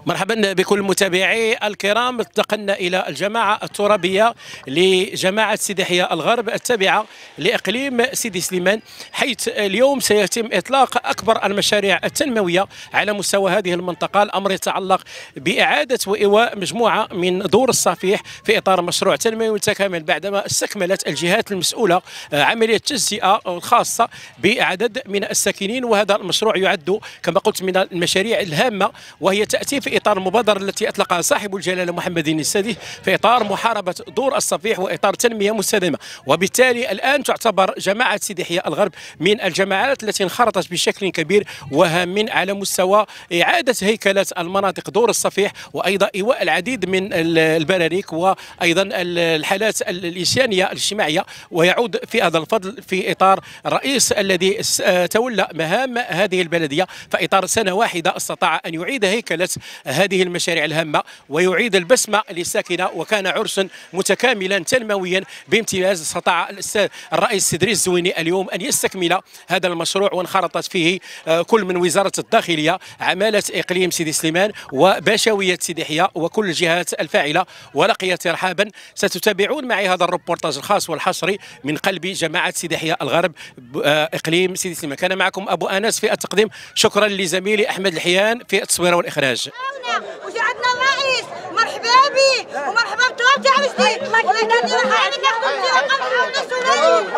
مرحبا بكل متابعي الكرام. انتقلنا الى الجماعه الترابيه لجماعه سيدي يحيى الغرب التابعه لاقليم سيدي سليمان، حيث اليوم سيتم اطلاق اكبر المشاريع التنمويه على مستوى هذه المنطقه. الامر يتعلق باعاده وايواء مجموعه من دور الصفيح في اطار مشروع تنموي متكامل بعدما استكملت الجهات المسؤوله عمليه التجزئه الخاصه بعدد من الساكنين، وهذا المشروع يعد كما قلت من المشاريع الهامه، وهي تاتي في اطار المبادره التي اطلقها صاحب الجلاله محمد السادس في اطار محاربه دور الصفيح واطار تنميه مستدامه. وبالتالي الان تعتبر جماعه سيدي يحيى الغرب من الجماعات التي انخرطت بشكل كبير وهام على مستوى اعاده هيكله المناطق دور الصفيح، وايضا ايواء العديد من البراريك وايضا الحالات الانسانيه الاجتماعيه. ويعود في هذا الفضل في اطار الرئيس الذي تولى مهام هذه البلديه في اطار سنه واحده استطاع ان يعيد هيكله هذه المشاريع الهامه ويعيد البسمه للساكنه، وكان عرسا متكاملا تنمويا بامتياز. استطاع الرئيس إدريس الزويني اليوم ان يستكمل هذا المشروع، وانخرطت فيه كل من وزاره الداخليه، عماله اقليم سيدي سليمان، وباشويه سيدي يحيى، وكل الجهات الفاعله. ولقيت رحابا. ستتابعون معي هذا الروبورتاج الخاص والحصري من قلب جماعه سيدي يحيى الغرب اقليم سيدي سليمان. كان معكم ابو انس في التقديم، شكرا لزميلي احمد الحيان في التصوير والاخراج. وجعلنا الرئيس مرحبا بي ومرحبا بطلاب تاع جديد. ولكن نحن ناخذ فيها قمح ونسولاني.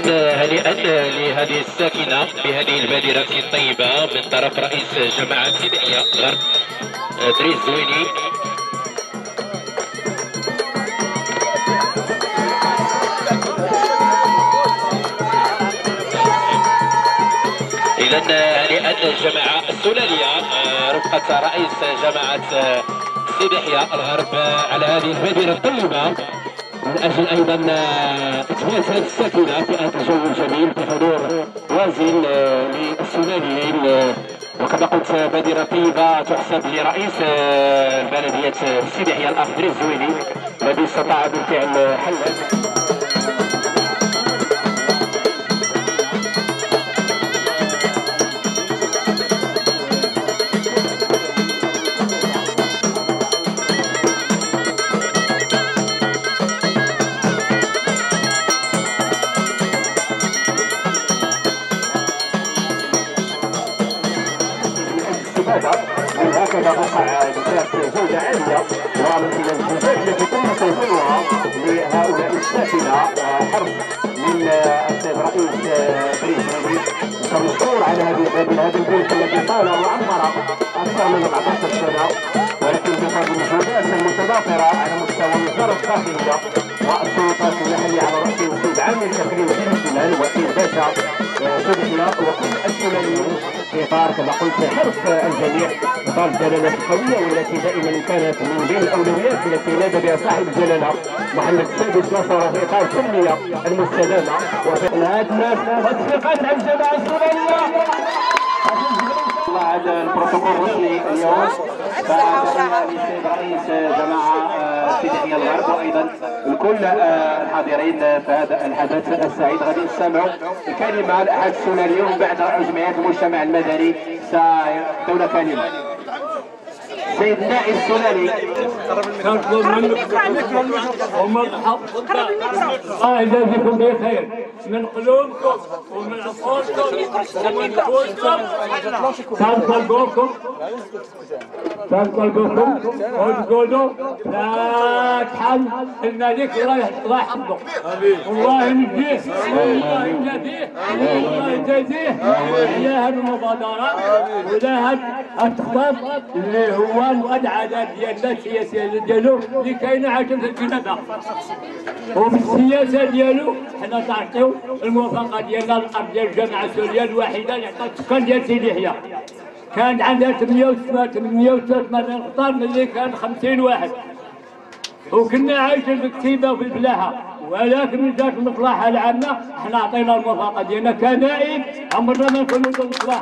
هنيئا لهذه الساكنة بهذه البادرة الطيبة من طرف رئيس جماعة سيدي يحيى الغرب إدريس الزويني. إذا هنيئا الجماعة السلالية رفقة رئيس جماعة سيدي يحيى الغرب على هذه البادرة الطيبة من أجل أيضا إتماس هذه الساكنة في هذا الجو الجميل بحضور وازن للسلاليين. وكما قلت بادرة طيبة تحسب لرئيس بلدية سيدي يحيى الأخ دريس الزويني الذي استطاع بالفعل حل هكذا وقع بذات جودة عالية ومن الجهود التي تم توفيرها لهؤلاء الساكنة حرص من السيد رئيس بريز كمشكور على هذا البيت الذي طال وعمر أكثر من 14 سنة، ولكن بفضل الجهودات المتضافرة على مستوى وزارة الداخلية والسلطات المحلية على رأسهم السيد عامل الإقليم السودان والسيد باشا سيدي وكل السودانيين في اطار كما قلت حرص الجميع اطار الجلاله القويه والتي دائما كانت من بين الاولويات التي نادى بها صاحب الجلاله محمد السادس نصر في اطار التنميه المستدامه وفي هذا الناس وتفقت عن الجماعه السودانيه. الله هذا البروتوكول الرسمي اليوم بعد السيد رئيس جماعه سيدي يحيى الغرب وايضا الكل الحاضرين في هذا الحدث السعيد. غادي نستمعوا الكلمه لاحد السلاليين ومن بعد رئيس جمعيات المجتمع المدني سيعطونا كلمه. سيد النائب السلالي الله يجازيكم بخير من قلوبكم ومن عقولكم ومن نفوسكم تنقلبكم وتقولوا لا تحل الملك الله يحفظه والله ينجيه والله يجازيه والله يجازيه على هذه المبادرة ولا هذا الخطاب اللي هو العادات ديالنا السياسيه ديالو اللي كاينه عاده في الكندا، وفي السياسه ديالو حنا تعطيو الموافقه ديالنا الارض ديال الجامعه السوريه الوحيده اللي عطات السكان ديال سيدي يحيى. كان عندها 883 قطار ملي كان 50 واحد، وكنا عايشين في الكتيبه وفي الفلاحه، ولكن من ذاك المصلحه العامه حنا عطينا الموافقه ديالنا كنائب عمرنا ما نكونوا ضد المصلحه.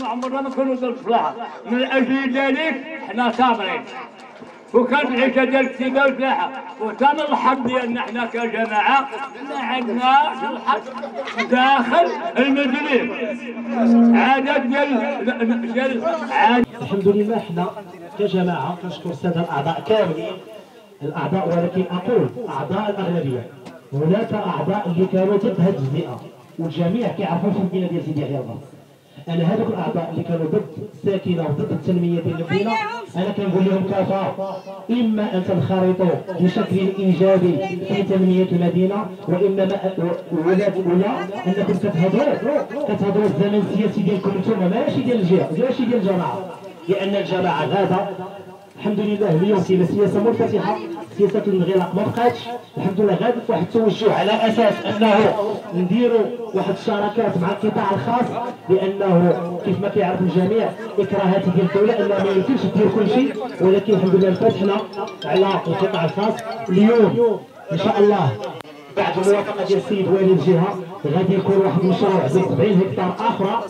عمرنا ما كانوا ضد المصلحه، من اجل ذلك حنا صابرين. وكانت العيشه ديال الكتيبه والفلاحه، وكان الحق ديالنا حنا كجماعه ما عندناش الحق داخل المجلس. عادات ديال الحمد لله حنا كجماعه كنشكر الساده الاعضاء كاملين الاعضاء، ولكن اقول اعضاء الاغلبيه. هناك اعضاء اللي كانوا ضد هذه الجزئيه والجميع كيعرفوا في المدينه ديال سيدي يحيى الغرب. انا هذوك الاعضاء اللي كانوا ضد الساكنه وضد التنميه ديال المدينه انا كنقول لهم كفى، اما ان تنخرطوا بشكل ايجابي في تنميه المدينه، واما ولا انكم كتهضروا الزمن السياسي ديالكم انتم ماشي ديال الجهه ماشي ديال الجماعه، لان الجماعه غاده الحمد لله اليوم كاينه سياسه منفتحه، سياسه الانغلاق ما بقاتش الحمد لله. غادي واحد التوجه على اساس انه نديروا واحد الشراكات مع القطاع الخاص، لانه كيف ما كيعرف الجميع اكراهات ديال الدوله انه ما يمكنش دير كل شيء، ولكن الحمد لله فتحنا على القطاع الخاص. اليوم ان شاء الله بعد الموافقه ديال السيد والي الجهه غادي يكون واحد المشروع ب 70 هكتار اخرى،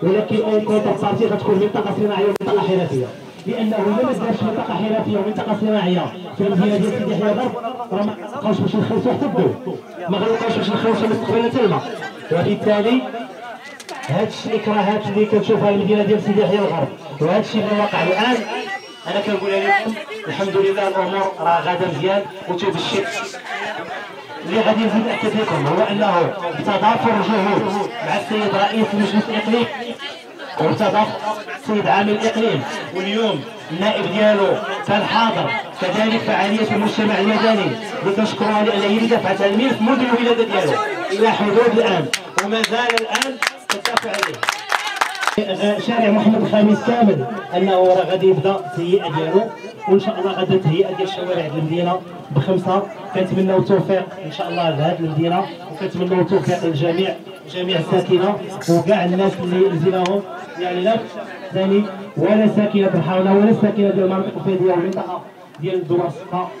ولكن اون كونتر بارتي غتكون منطقه صناعيه ومنطقه حرفيه، لانه الا ما دارش منطقه حرفيه ومنطقه صناعيه في المدينه ديال سيدي يحيى الغرب راه ما بقاوش باش نخلصوا حتى الضوء، ما غنبقاوش باش نخلصوا مستقبلنا حتى الماء. وبالتالي هاد الاكراهات اللي كتشوفها المدينه ديال سيدي يحيى الغرب وهذا الشيء اللي واقع الان انا كنقول لكم الحمد لله الامور راه غاده مزيان. وتبشر اللي غادي نزيد ناكد لكم هو انه بتضافر الجهود مع السيد رئيس المجلس الاقليمي وبتضافر السيد عامل الاقليم، واليوم النائب ديالو كان حاضر، كذلك فعاليه المجتمع المدني اللي كنشكروها لان هي اللي دفعت الملف منذ الولاده ديالو الى حدود الان وما زال الان تدافع عليه. شارع محمد الخامس كامل انه راه غادي يبدا التهيئه ديالو، وان شاء الله غدا التهيئه ديال الشوارع ديال المدينه بخمسه. كنتمناو التوفيق ان شاء الله لهذه المدينه، وكنتمناو التوفيق للجميع، جميع الساكنه وكاع الناس اللي نزيناهم، يعني لا ثاني ولا ساكنه الحاوله ولا ساكنه ديال المناطق الفيضيه والمنطقه ديال الدور السطحه.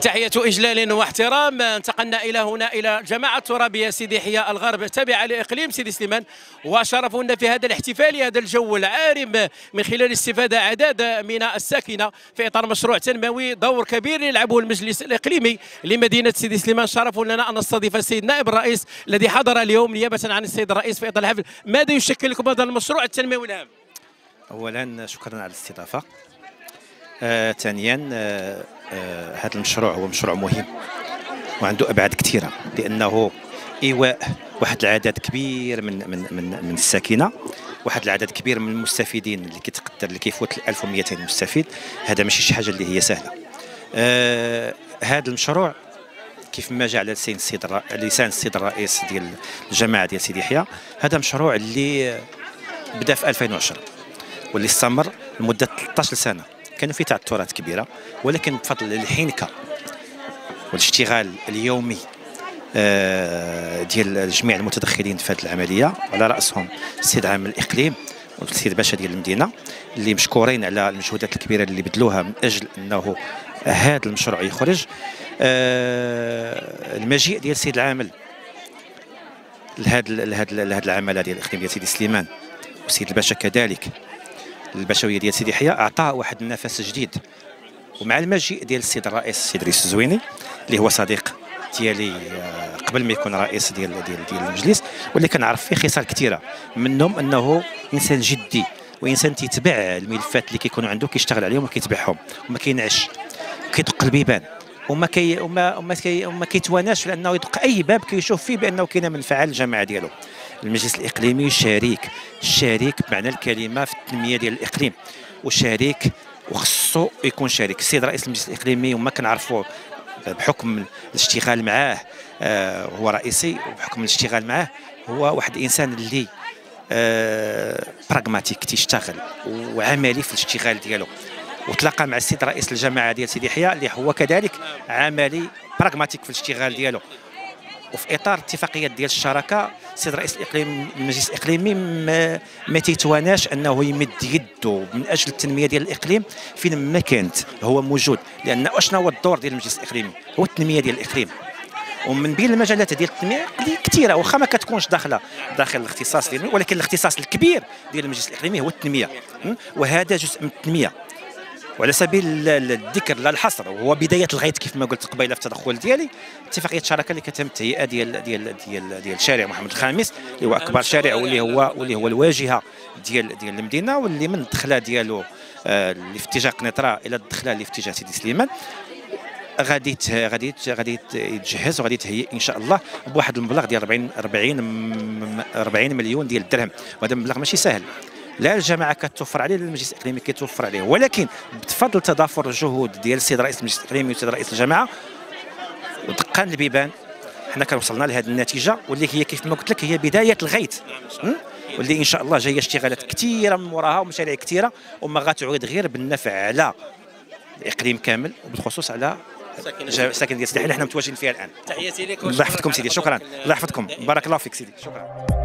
تحية إجلال واحترام. انتقلنا إلى هنا إلى الجماعة الترابية سيدي يحيى الغرب التابعة لإقليم سيدي سليمان، وشرفونا في هذا الاحتفال هذا الجو العارم من خلال استفادة أعداد من الساكنة في إطار مشروع تنموي دور كبير يلعبه المجلس الإقليمي لمدينة سيدي سليمان. شرف لنا أن نستضيف السيد نائب الرئيس الذي حضر اليوم نيابة عن السيد الرئيس في إطار الحفل. ماذا يشكل لكم هذا المشروع التنموي الهام؟ أولا شكرا على الاستضافة. ثانيا هذا المشروع هو مشروع مهم وعنده ابعاد كثيره، لانه ايواء واحد العدد كبير من الساكنه، واحد العدد كبير من المستفيدين اللي كيتقدر اللي كيفوت 1200 مستفيد. هذا ماشي شي حاجه اللي هي سهله. هذا المشروع كيف ما جاء على لسان السيد الرئيس ديال الجماعه ديال سيدي يحيى، هذا مشروع اللي بدا في 2010 واللي استمر لمده 13 سنه. كانوا في تعثرات كبيره، ولكن بفضل الحنكه والاشتغال اليومي ديال جميع المتدخلين في هذه العمليه، على راسهم السيد عام الاقليم والسيد باشا ديال المدينه، اللي مشكورين على المجهودات الكبيره اللي بذلوها من اجل انه هذا المشروع يخرج. المجيء ديال السيد العامل لهذا العمل ديال الاقليم ديال سيدي سليمان والسيد الباشا كذلك البشويه ديال سيدي يحيى اعطاه واحد النفس جديد. ومع المجيء ديال السيد الرئيس السيد رئيس الزويني اللي هو صديق ديالي قبل ما يكون رئيس ديال المجلس، واللي كنعرف فيه خصال كثيره، منهم انه انسان جدي وانسان تيتبع الملفات اللي كيكونوا عنده، كيشتغل عليهم وكيتبعهم وما كينعش، كيدق البيبان وما كيتواناش لانه يدق اي باب كيشوف فيه بانه كاينه منفعه للجماعه ديالو. المجلس الاقليمي شريك بمعنى الكلمه في التنميه ديال الاقليم، وشريك وخصو يكون شريك. السيد رئيس المجلس الاقليمي وما كنعرفوه بحكم الاشتغال معاه، هو رئيسي، وبحكم الاشتغال معاه هو واحد الانسان اللي براغماتيك، تيشتغل وعملي في الاشتغال ديالو. وتلاقى مع السيد رئيس الجماعه ديال سيدي يحيى اللي هو كذلك عملي براغماتيك في الاشتغال ديالو. وفي اطار اتفاقيات ديال الشراكه، السيد رئيس الاقليم المجلس الاقليمي ما تيتواناش انه يمد يده من اجل التنميه ديال الاقليم فين ما كانت، هو موجود. لان اشنا هو الدور ديال المجلس الاقليمي؟ هو التنميه ديال الاقليم. ومن بين المجالات ديال التنميه اللي كثيره، واخا ما كتكونش داخل الاختصاص ديالنا، ولكن الاختصاص الكبير ديال المجلس الاقليمي هو التنميه، وهذا جزء من التنميه. وعلى سبيل الذكر لا الحصر، وهو بدايه الغيط كيف ما قلت قبيله في التدخل ديالي، اتفاقيه شراكه اللي كتم التهيئه ديال شارع محمد الخامس اللي هو اكبر شارع واللي هو الواجهه ديال المدينه، واللي من الدخله ديالو اللي في اتجاه قنيطره الى الدخله اللي في اتجاه سيدي سليمان غادي يتجهز وغادي يتهيئ ان شاء الله بواحد المبلغ ديال 40 مليون ديال الدرهم. وهذا مبلغ ماشي سهل، لا الجماعه كتوفر عليه، لا المجلس الاقليمي كيتوفر عليه، ولكن بفضل تضافر الجهود ديال السيد رئيس المجلس الاقليمي والسيد رئيس الجماعه ودقان البيبان، حنا كنوصلنا لهذه النتيجه، واللي هي كيف ما قلت لك هي بدايه الغيط، واللي ان شاء الله جايه اشتغالات كثيره من وراها ومشاريع كثيره، وما غتعود غير بالنفع على الاقليم كامل وبالخصوص على ساكن ديال سيدي اللي حنا متواجدين فيها الان. تحياتي لك. الله يحفظكم سيدي، شكرا. الله يحفظكم، بارك الله فيك سيدي، شكرا.